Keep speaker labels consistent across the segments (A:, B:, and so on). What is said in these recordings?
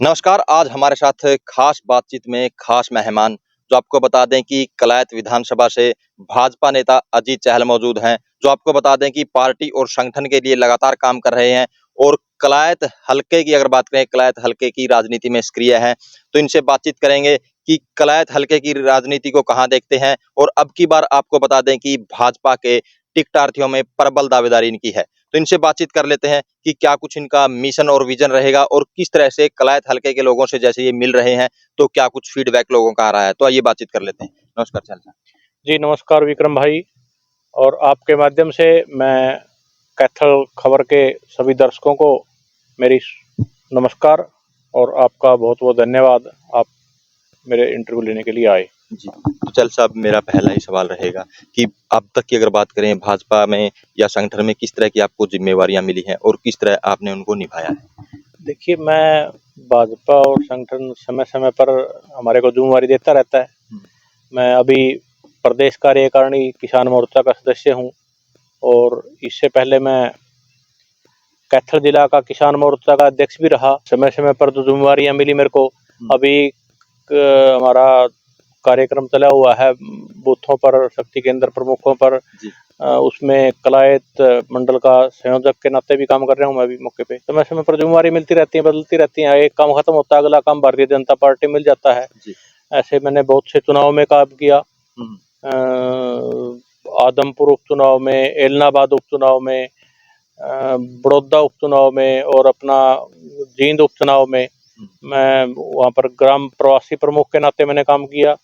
A: नमस्कार। आज हमारे साथ खास बातचीत में खास मेहमान जो आपको बता दें कि कलायत विधानसभा से भाजपा नेता अजीत चहल मौजूद हैं, जो आपको बता दें कि पार्टी और संगठन के लिए लगातार काम कर रहे हैं और कलायत हल्के की अगर बात करें, कलायत हल्के की राजनीति में सक्रिय हैं। तो इनसे बातचीत करेंगे कि कलायत हल्के की राजनीति को कहाँ देखते हैं और अब की बार आपको बता दें कि भाजपा के टिकटार्थियों में प्रबल दावेदारी इनकी है। तो इनसे बातचीत कर लेते हैं कि क्या कुछ इनका मिशन और विजन रहेगा और किस तरह से कलायत हल्के के लोगों से जैसे ये मिल रहे हैं तो क्या कुछ फीडबैक लोगों का आ रहा है। तो आइए बातचीत कर लेते हैं। नमस्कार चहल साहब।
B: जी नमस्कार विक्रम भाई। और आपके माध्यम से मैं कैथल खबर के सभी दर्शकों को मेरी नमस्कार और आपका बहुत बहुत धन्यवाद। आप मेरे इंटरव्यू लेने के लिए आए।
A: जी, तो चहल साहब, मेरा पहला ही सवाल रहेगा कि अब तक की अगर बात करें भाजपा में या संगठन में किस तरह की आपको जिम्मेवारियां मिली हैं और किस तरह आपने उनको निभाया है।
B: देखिए, मैं भाजपा और संगठन समय समय पर हमारे को जिम्मेवारी देता रहता है। मैं अभी प्रदेश कार्यकारिणी किसान मोर्चा का सदस्य हूँ और इससे पहले मैं कैथल जिला का किसान मोर्चा का अध्यक्ष भी रहा। समय समय पर जो जिम्मेवारियां मिली मेरे को, अभी हमारा कार्यक्रम चला हुआ है बूथों पर, शक्ति केंद्र प्रमुखों पर। उसमें कलायत मंडल का संयोजक के नाते भी काम कर रहा हूँ मैं अभी मौके पे। समय समय पर जिम्मेवारी मिलती रहती है, बदलती रहती है। एक काम खत्म होता है, अगला काम भारतीय जनता पार्टी मिल जाता है। ऐसे मैंने बहुत से चुनाव में काम किया। आदमपुर उपचुनाव में, एलनाबाद उपचुनाव में, बड़ौदा उपचुनाव में और अपना जींद उपचुनाव में मैं वहाँ पर ग्राम प्रवासी प्रमुख के नाते मैंने काम किया।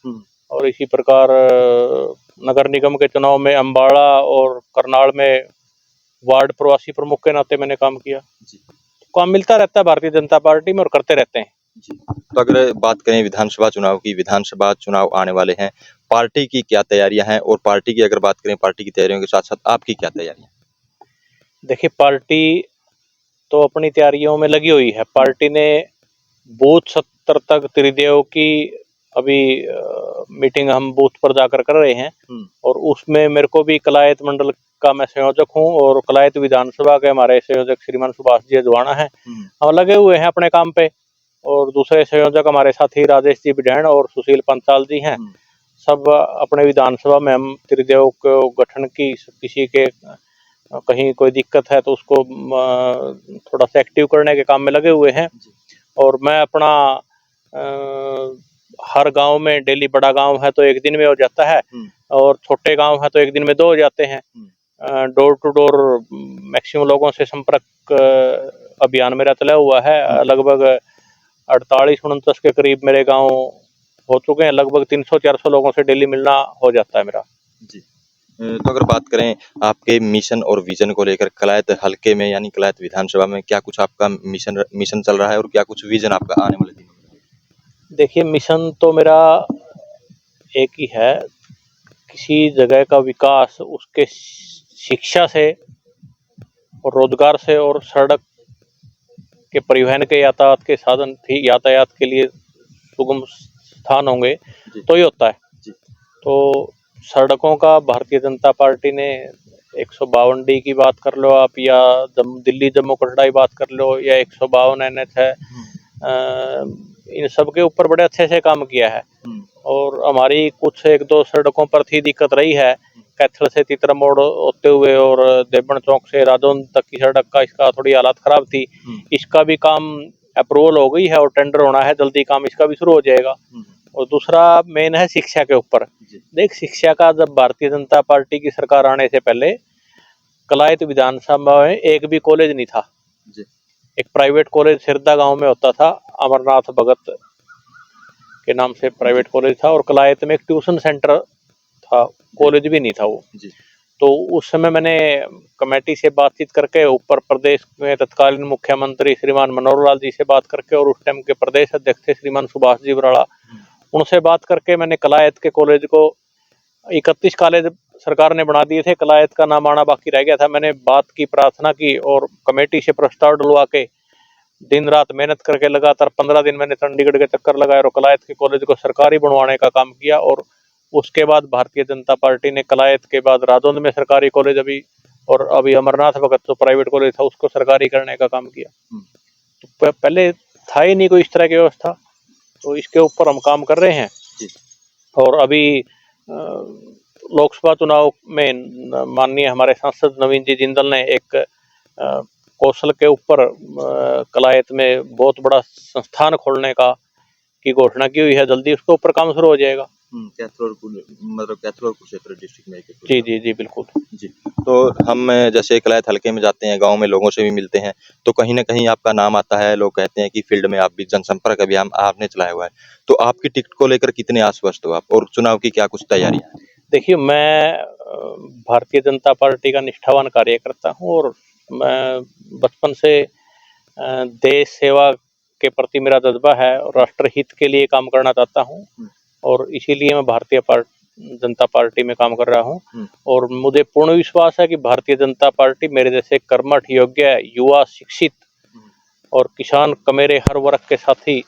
B: और इसी प्रकार नगर निगम के चुनाव में अम्बाड़ा और करनाल में वार्ड प्रवासी प्रमुख के नाते मैंने काम किया। काम मिलता रहता है भारतीय जनता पार्टी में और करते रहते हैं।
A: तो अगर बात करें विधानसभा चुनाव की, विधानसभा चुनाव आने वाले हैं, पार्टी की क्या तैयारियां हैं और पार्टी की अगर बात करें, पार्टी की तैयारियों के साथ साथ आपकी क्या तैयारियां?
B: देखिए, पार्टी तो अपनी तैयारियों में लगी हुई है। पार्टी ने बूथ 70 तक त्रिदेव की अभी मीटिंग हम बूथ पर जाकर कर रहे हैं और उसमें मेरे को भी कलायत मंडल का मैं संयोजक हूं और कलायत विधानसभा के हमारे संयोजक श्रीमान सुभाष जी अजवाणा हैं। हम लगे हुए हैं अपने काम पे और दूसरे संयोजक हमारे साथी राजेश जी बिडैन और सुशील पंचाल जी हैं। सब अपने विधानसभा में हम त्रिदेव को गठन की, किसी के कहीं कोई दिक्कत है तो उसको थोड़ा सा एक्टिव करने के काम में लगे हुए हैं। और मैं अपना हर गांव में डेली, बड़ा गांव है तो एक दिन में हो जाता है और छोटे गांव है तो एक दिन में 2 हो जाते हैं। डोर टू डोर मैक्सिमम लोगों से संपर्क अभियान मेरा चला हुआ है। लगभग 48-49 के करीब मेरे गांव हो चुके हैं। लगभग 300-400 लोगों से डेली मिलना हो जाता है मेरा।
A: जी। तो अगर बात करें आपके मिशन और विजन को लेकर, कलायत हल्के में यानी कलायत विधानसभा में क्या कुछ आपका मिशन चल रहा है और क्या कुछ विजन आपका आने वाले दिनों में?
B: देखिए, मिशन तो मेरा एक ही है, किसी जगह का विकास उसके शिक्षा से और रोजगार से और सड़क के परिवहन के यातायात के साधन थी, यातायात के लिए सुगम स्थान होंगे तो ही होता है। तो सड़कों का भारतीय जनता पार्टी ने 152D की बात कर लो आप, या दिल्ली जम्मू कटरा बात कर लो, या 152 NH है, इन सब के ऊपर बड़े अच्छे से काम किया है। और हमारी कुछ 1-2 सड़कों पर थी दिक्कत रही है, कैथल से तितरा मोड़ होते हुए और देवबन चौक से राजौन तक की सड़क का इसका थोड़ी हालत खराब थी। इसका भी काम अप्रूवल हो गई है और टेंडर होना है, जल्दी काम इसका भी शुरू हो जाएगा। और दूसरा मेन है शिक्षा के ऊपर। देख, शिक्षा का जब भारतीय जनता पार्टी की सरकार आने से पहले कलायत विधानसभा में एक भी कॉलेज नहीं था। एक प्राइवेट कॉलेज सिरदा गांव में होता था, अमरनाथ भगत के नाम से प्राइवेट कॉलेज था, और कलायत में एक ट्यूशन सेंटर था, कॉलेज भी नहीं था वो। तो उस समय मैंने कमेटी से बातचीत करके ऊपर प्रदेश में तत्कालीन मुख्यमंत्री श्रीमान मनोहर लाल जी से बात करके और उस टाइम के प्रदेश अध्यक्ष थे श्रीमान सुभाष जी बराड़ा, उनसे बात करके मैंने कलायत के कॉलेज को 31 कॉलेज सरकार ने बना दिए थे, कलायत का नाम आना बाकी रह गया था। मैंने बात की, प्रार्थना की और कमेटी से प्रस्ताव डलवा के दिन रात मेहनत करके लगातार 15 दिन मैंने चंडीगढ़ के चक्कर लगाए और कलायत के कॉलेज को सरकारी बनवाने का काम किया। और उसके बाद भारतीय जनता पार्टी ने कलायत के बाद राजौंद में सरकारी कॉलेज अभी, और अभी अमरनाथ भगत जो प्राइवेट कॉलेज था उसको सरकारी करने का काम किया। तो पहले था ही नहीं कोई इस तरह की व्यवस्था, तो इसके ऊपर हम काम कर रहे हैं।
A: जी।
B: और अभी लोकसभा चुनाव में माननीय हमारे सांसद नवीन जी जिंदल ने एक कौशल के ऊपर कलायत में बहुत बड़ा संस्थान खोलने की घोषणा की हुई है। जल्दी उसके ऊपर काम शुरू हो जाएगा।
A: कैथ्लोर कुरुक्षेत्र डिस्ट्रिक्ट में
B: जी जी जी बिल्कुल
A: जी। तो हम जैसे कलायत हल्के में जाते हैं, गांव में लोगों से भी मिलते हैं, तो कहीं ना कहीं आपका नाम आता है। लोग कहते हैं कि फील्ड में आप भी जनसंपर्क अभियान आपने चलाया हुआ है, तो आपकी टिकट को लेकर कितने आश्वस्त हो आप, और चुनाव की क्या कुछ तैयारियां हैं?
B: देखिए, मैं भारतीय जनता पार्टी का निष्ठावान कार्यकर्ता हूँ और मैं बचपन से देश सेवा के प्रति मेरा जज्बा है और राष्ट्र हित के लिए काम करना चाहता हूँ और इसीलिए मैं भारतीय जनता पार्टी में काम कर रहा हूँ। और मुझे पूर्ण विश्वास है कि भारतीय जनता पार्टी मेरे जैसे कर्मठ, योग्य, युवा, शिक्षित और किसान कमेरे हर वर्ग के साथी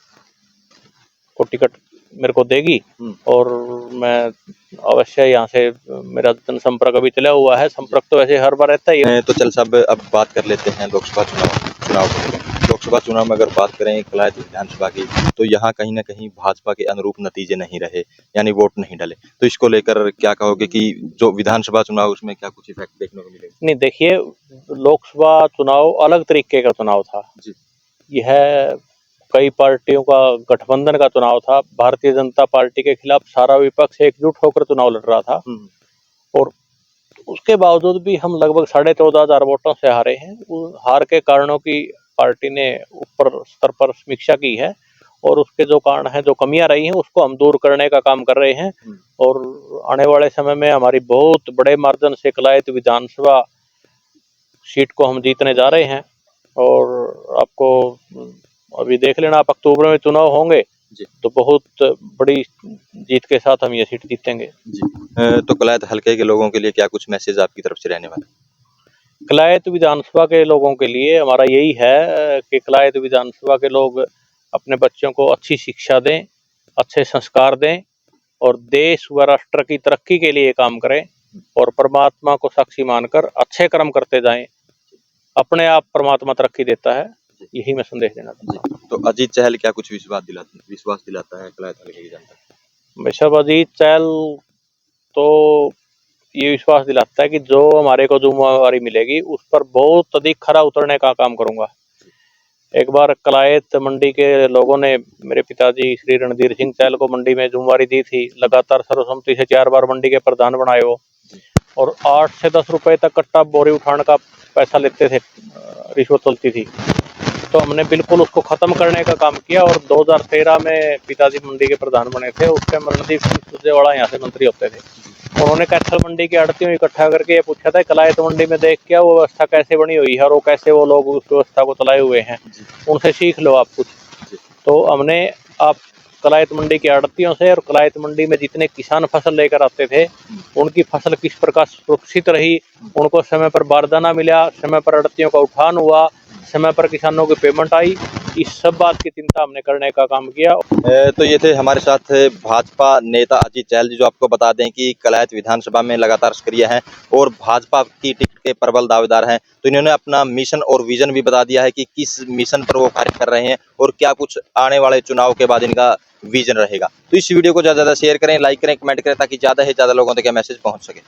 B: को टिकट मेरे को देगी और मैं अवश्य यहाँ से, मेरा जनसंपर्क अभी चला हुआ है, संपर्क तो वैसे हर बार रहता ही है।
A: तो चल साहब, अब बात कर लेते हैं लोकसभा चुनाव को लेकर। लोकसभा चुनाव में अगर बात करें कलायत विधानसभा की, तो यहाँ कहीं ना कहीं भाजपा के अनुरूप नतीजे नहीं रहे, यानी वोट नहीं डले, तो इसको लेकर क्या कहोगे कि जो विधानसभा चुनाव उसमें क्या कुछ इफेक्ट देखने को मिलेगा?
B: नहीं, देखिए, लोकसभा चुनाव अलग तरीके का चुनाव था
A: जी।
B: यह कई पार्टियों का गठबंधन का चुनाव था। भारतीय जनता पार्टी के खिलाफ सारा विपक्ष एकजुट होकर चुनाव लड़ रहा था और उसके बावजूद भी हम लगभग 14,500 वोटों से हारे हैं। हार के कारणों की पार्टी ने ऊपर स्तर पर समीक्षा की है और उसके जो कारण हैं, जो कमियां रही हैं, उसको हम दूर करने का काम कर रहे हैं और आने वाले समय में हमारी बहुत बड़े मार्जिन से कलायत विधानसभा सीट को हम जीतने जा रहे हैं। और आपको अभी देख लेना, आप अक्टूबर में चुनाव होंगे तो बहुत बड़ी जीत के साथ हम ये सीट जीतेंगे
A: जी। तो कलायत हल्के के लोगों के लिए क्या कुछ मैसेज आपकी तरफ से रहने वाला?
B: कलायत विधानसभा के लोगों के लिए हमारा यही है कि कलायत विधानसभा के लोग अपने बच्चों को अच्छी शिक्षा दें, अच्छे संस्कार दें और देश व राष्ट्र की तरक्की के लिए काम करें और परमात्मा को साक्षी मानकर अच्छे कर्म करते जाएं। अपने आप परमात्मा तरक्की देता है, यही मैं संदेश देना चाहता हूँ।
A: तो अजीत चहल क्या कुछ विश्वास दिलाता है कलायत हल्के की जनता को?
B: बेशक अजीत चहल तो ये विश्वास दिलाता है कि जो हमारे को जिम्मेवारी मिलेगी उस पर बहुत अधिक खरा उतरने का काम करूंगा। एक बार कलायत मंडी के लोगों ने मेरे पिताजी श्री रणधीर सिंह चहल को मंडी में जिम्मेवारी दी थी। लगातार सर्वसम्मति से 4 बार मंडी के प्रधान बनाए वो और 8 से 10 रुपए तक कट्टा बोरी उठाने का पैसा लेते थे, रिश्वत चलती थी। तो हमने बिल्कुल उसको खत्म करने का काम किया और 2013 में पिताजी मंडी के प्रधान बने थे। उस टाइम रणदीप सिंह सुरजेवाला यहाँ से मंत्री होते थे। उन्होंने कैथल मंडी की आड़तियों इकट्ठा करके ये पूछा था कलायत मंडी में देख क्या वो व्यवस्था कैसे बनी हुई है और वो कैसे वो लोग उस व्यवस्था को चलाए हुए हैं, उनसे सीख लो आप कुछ। तो हमने आप कलायत मंडी की आड़तियों से और कलायत मंडी में जितने किसान फसल लेकर आते थे उनकी फसल किस प्रकार सुरक्षित रही, उनको समय पर बारदाना मिला, समय पर आड़तियों का उठान हुआ, समय पर किसानों की पेमेंट आई, इस सब बात की चिंता हमने करने का काम किया।
A: तो ये थे हमारे साथ भाजपा नेता अजीत चहल जी, जो आपको बता दें कि कलायत विधानसभा में लगातार सक्रिय हैं और भाजपा की टिकट के प्रबल दावेदार हैं। तो इन्होंने अपना मिशन और विजन भी बता दिया है कि किस मिशन पर वो कार्य कर रहे हैं और क्या कुछ आने वाले चुनाव के बाद इनका विजन रहेगा। तो इस वीडियो को ज़्यादा से ज़्यादा शेयर करें, लाइक करें, कमेंट करें, ताकि ज़्यादा से ज़्यादा लोगों तक यह मैसेज पहुँच सके।